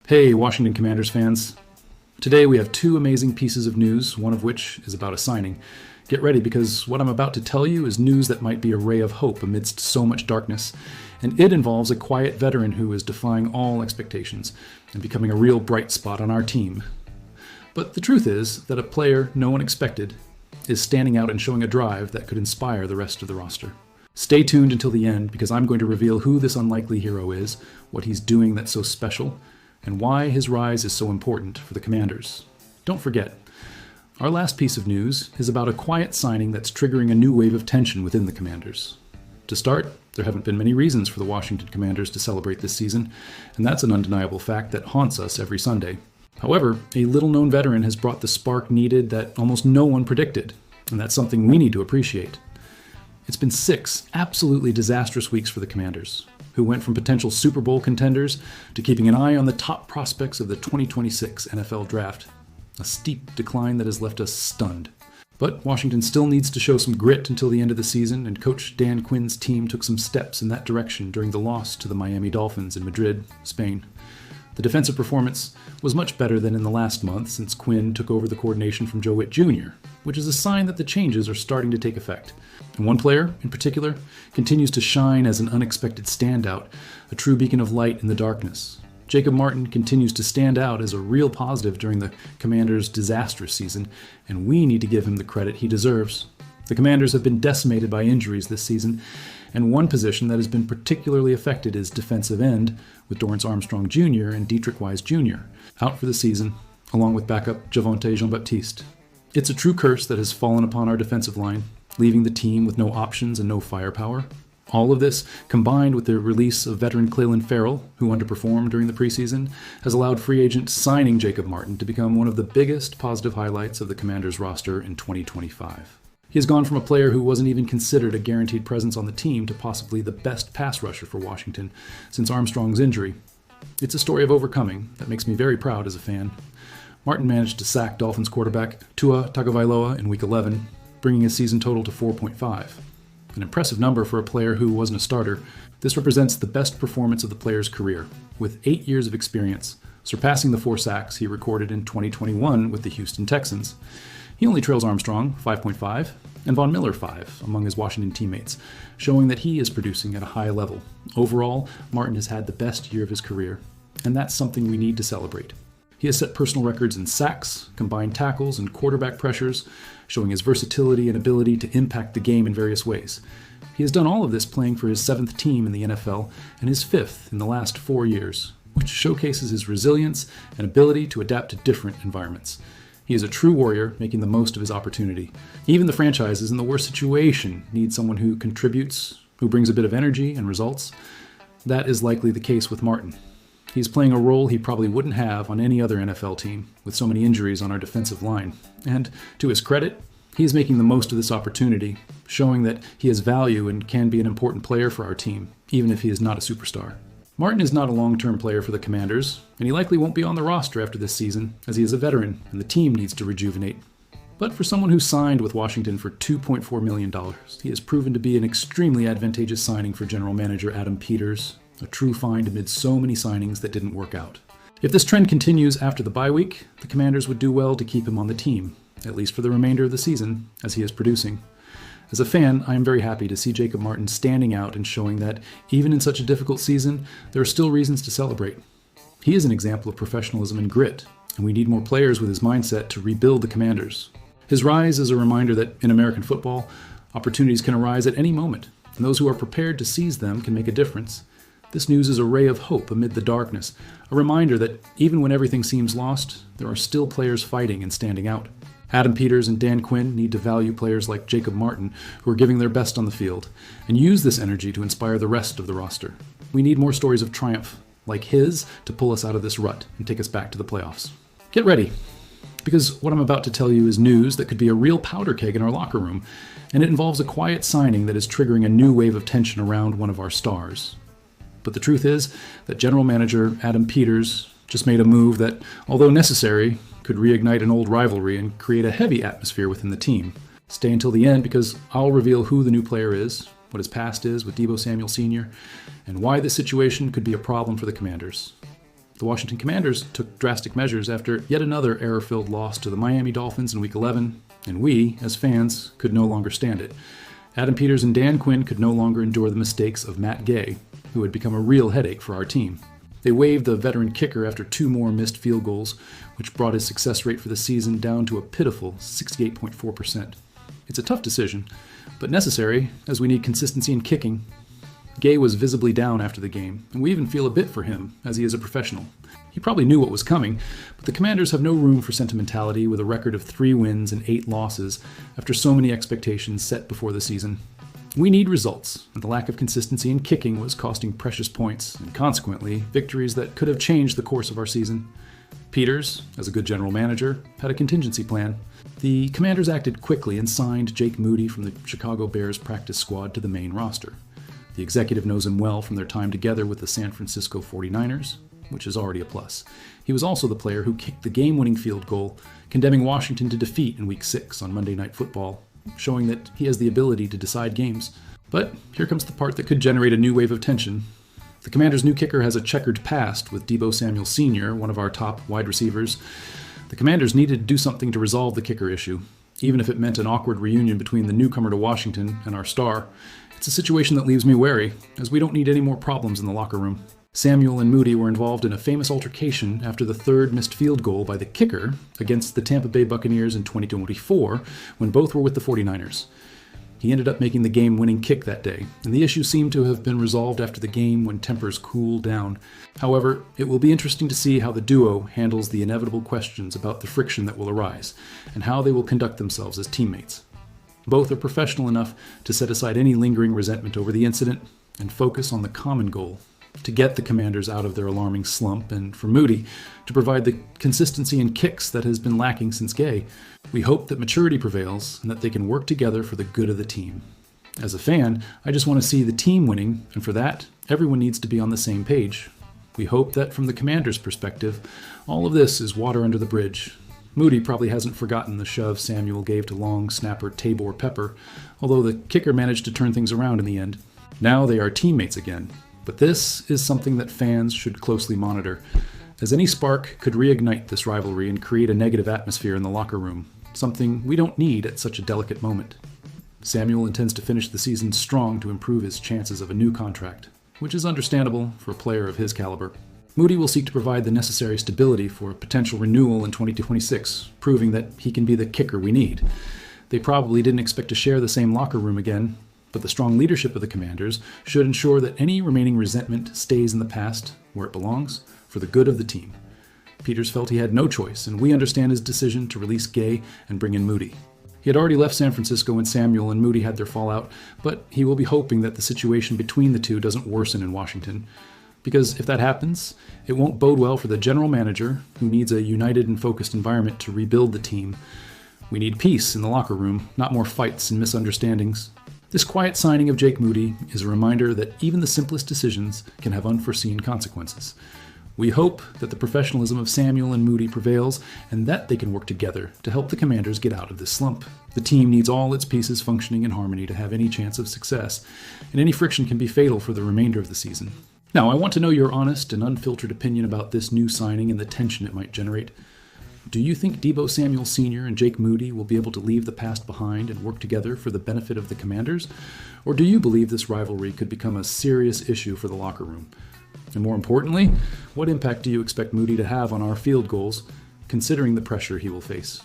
Hey, Washington Commanders fans. Today we have two amazing pieces of news, one of which is about a signing. Get ready because what I'm about to tell you is news that might be a ray of hope amidst so much darkness. And it involves a quiet veteran who is defying all expectations and becoming a real bright spot on our team. But the truth is that a player no one expected is standing out and showing a drive that could inspire the rest of the roster. Stay tuned until the end because I'm going to reveal who this unlikely hero is, what he's doing that's so special, and why his rise is so important for the Commanders. Don't forget, our last piece of news is about a quiet signing that's triggering a new wave of tension within the Commanders. To start, there haven't been many reasons for the Washington Commanders to celebrate this season, and that's an undeniable fact that haunts us every Sunday. However, a little-known veteran has brought the spark needed that almost no one predicted, and that's something we need to appreciate. It's been 6 absolutely disastrous weeks for the Commanders, who went from potential Super Bowl contenders to keeping an eye on the top prospects of the 2026 NFL Draft. A steep decline that has left us stunned. But Washington still needs to show some grit until the end of the season, and Coach Dan Quinn's team took some steps in that direction during the loss to the Miami Dolphins in Madrid, Spain. The defensive performance was much better than in the last month since Quinn took over the coordination from Joe Whitt Jr., which is a sign that the changes are starting to take effect. And one player, in particular, continues to shine as an unexpected standout, a true beacon of light in the darkness. Jacob Martin continues to stand out as a real positive during the Commanders' disastrous season, and we need to give him the credit he deserves. The Commanders have been decimated by injuries this season, and one position that has been particularly affected is defensive end, with Dorrance Armstrong Jr. and Deatrich Wise Jr. out for the season, along with backup Javonte Jean-Baptiste. It's a true curse that has fallen upon our defensive line, leaving the team with no options and no firepower. All of this, combined with the release of veteran Clelin Ferrell, who underperformed during the preseason, has allowed free agent signing Jacob Martin to become one of the biggest positive highlights of the Commanders roster in 2025. He has gone from a player who wasn't even considered a guaranteed presence on the team to possibly the best pass rusher for Washington since Armstrong's injury. It's a story of overcoming that makes me very proud as a fan. Martin managed to sack Dolphins quarterback Tua Tagovailoa in Week 11, bringing his season total to 4.5. An impressive number for a player who wasn't a starter. This represents the best performance of the player's career, with 8 years of experience, surpassing the 4 sacks he recorded in 2021 with the Houston Texans. He only trails Armstrong, 5.5, and Von Miller, 5, among his Washington teammates, showing that he is producing at a high level. Overall, Martin has had the best year of his career, and that's something we need to celebrate. He has set personal records in sacks, combined tackles, and quarterback pressures, showing his versatility and ability to impact the game in various ways. He has done all of this playing for his 7th team in the NFL and his 5th in the last 4 years, which showcases his resilience and ability to adapt to different environments. He is a true warrior, making the most of his opportunity. Even the franchises in the worst situation need someone who contributes, who brings a bit of energy and results. That is likely the case with Martin. He's playing a role he probably wouldn't have on any other NFL team, with so many injuries on our defensive line. And to his credit, he is making the most of this opportunity, showing that he has value and can be an important player for our team, even if he is not a superstar. Martin is not a long-term player for the Commanders, and he likely won't be on the roster after this season, as he is a veteran and the team needs to rejuvenate. But for someone who signed with Washington for $2.4 million, he has proven to be an extremely advantageous signing for general manager Adam Peters, a true find amid so many signings that didn't work out. If this trend continues after the bye week, the Commanders would do well to keep him on the team, at least for the remainder of the season, as he is producing. As a fan, I am very happy to see Jacob Martin standing out and showing that, even in such a difficult season, there are still reasons to celebrate. He is an example of professionalism and grit, and we need more players with his mindset to rebuild the Commanders. His rise is a reminder that, in American football, opportunities can arise at any moment, and those who are prepared to seize them can make a difference. This news is a ray of hope amid the darkness, a reminder that even when everything seems lost, there are still players fighting and standing out. Adam Peters and Dan Quinn need to value players like Jacob Martin, who are giving their best on the field, and use this energy to inspire the rest of the roster. We need more stories of triumph, like his, to pull us out of this rut and take us back to the playoffs. Get ready, because what I'm about to tell you is news that could be a real powder keg in our locker room, and it involves a quiet signing that is triggering a new wave of tension around one of our stars. But the truth is that General Manager Adam Peters just made a move that, although necessary, could reignite an old rivalry and create a heavy atmosphere within the team. Stay until the end because I'll reveal who the new player is, what his past is with Deebo Samuel Sr., and why this situation could be a problem for the Commanders. The Washington Commanders took drastic measures after yet another error-filled loss to the Miami Dolphins in Week 11, and we, as fans, could no longer stand it. Adam Peters and Dan Quinn could no longer endure the mistakes of Matt Gay, who had become a real headache for our team. They waived the veteran kicker after 2 more missed field goals, which brought his success rate for the season down to a pitiful 68.4%. It's a tough decision, but necessary as we need consistency in kicking. Gay was visibly down after the game, and we even feel a bit for him, as he is a professional. He probably knew what was coming, but the Commanders have no room for sentimentality with a record of 3 wins and 8 losses after so many expectations set before the season. We need results, and the lack of consistency in kicking was costing precious points, and consequently, victories that could have changed the course of our season. Peters, as a good general manager, had a contingency plan. The Commanders acted quickly and signed Jake Moody from the Chicago Bears practice squad to the main roster. The executive knows him well from their time together with the San Francisco 49ers, which is already a plus. He was also the player who kicked the game-winning field goal, condemning Washington to defeat in Week 6 on Monday Night Football, showing that he has the ability to decide games. But here comes the part that could generate a new wave of tension. The Commanders' new kicker has a checkered past with Deebo Samuel Sr., one of our top wide receivers. The Commanders needed to do something to resolve the kicker issue, even if it meant an awkward reunion between the newcomer to Washington and our star. It's a situation that leaves me wary, as we don't need any more problems in the locker room. Samuel and Moody were involved in a famous altercation after the 3rd missed field goal by the kicker against the Tampa Bay Buccaneers in 2024, when both were with the 49ers. He ended up making the game-winning kick that day, and the issue seemed to have been resolved after the game when tempers cooled down. However, it will be interesting to see how the duo handles the inevitable questions about the friction that will arise, and how they will conduct themselves as teammates. Both are professional enough to set aside any lingering resentment over the incident and focus on the common goal, to get the Commanders out of their alarming slump, and for Moody to provide the consistency in kicks that has been lacking since Gay. We hope that maturity prevails and that they can work together for the good of the team. As a fan, I just want to see the team winning, and for that, everyone needs to be on the same page. We hope that from the Commanders' perspective, all of this is water under the bridge. Moody probably hasn't forgotten the shove Samuel gave to long snapper Tabor Pepper, although the kicker managed to turn things around in the end. Now they are teammates again, but this is something that fans should closely monitor, as any spark could reignite this rivalry and create a negative atmosphere in the locker room, something we don't need at such a delicate moment. Samuel intends to finish the season strong to improve his chances of a new contract, which is understandable for a player of his caliber. Moody will seek to provide the necessary stability for a potential renewal in 2026, proving that he can be the kicker we need. They probably didn't expect to share the same locker room again, but the strong leadership of the Commanders should ensure that any remaining resentment stays in the past, where it belongs, for the good of the team. Peters felt he had no choice, and we understand his decision to release Gay and bring in Moody. He had already left San Francisco when Samuel and Moody had their fallout, but he will be hoping that the situation between the two doesn't worsen in Washington. Because if that happens, it won't bode well for the general manager, who needs a united and focused environment to rebuild the team. We need peace in the locker room, not more fights and misunderstandings. This quiet signing of Jake Moody is a reminder that even the simplest decisions can have unforeseen consequences. We hope that the professionalism of Samuel and Moody prevails, and that they can work together to help the Commanders get out of this slump. The team needs all its pieces functioning in harmony to have any chance of success, and any friction can be fatal for the remainder of the season. Now, I want to know your honest and unfiltered opinion about this new signing and the tension it might generate. Do you think Deebo Samuel Sr. and Jake Moody will be able to leave the past behind and work together for the benefit of the Commanders? Or do you believe this rivalry could become a serious issue for the locker room? And more importantly, what impact do you expect Moody to have on our field goals, considering the pressure he will face?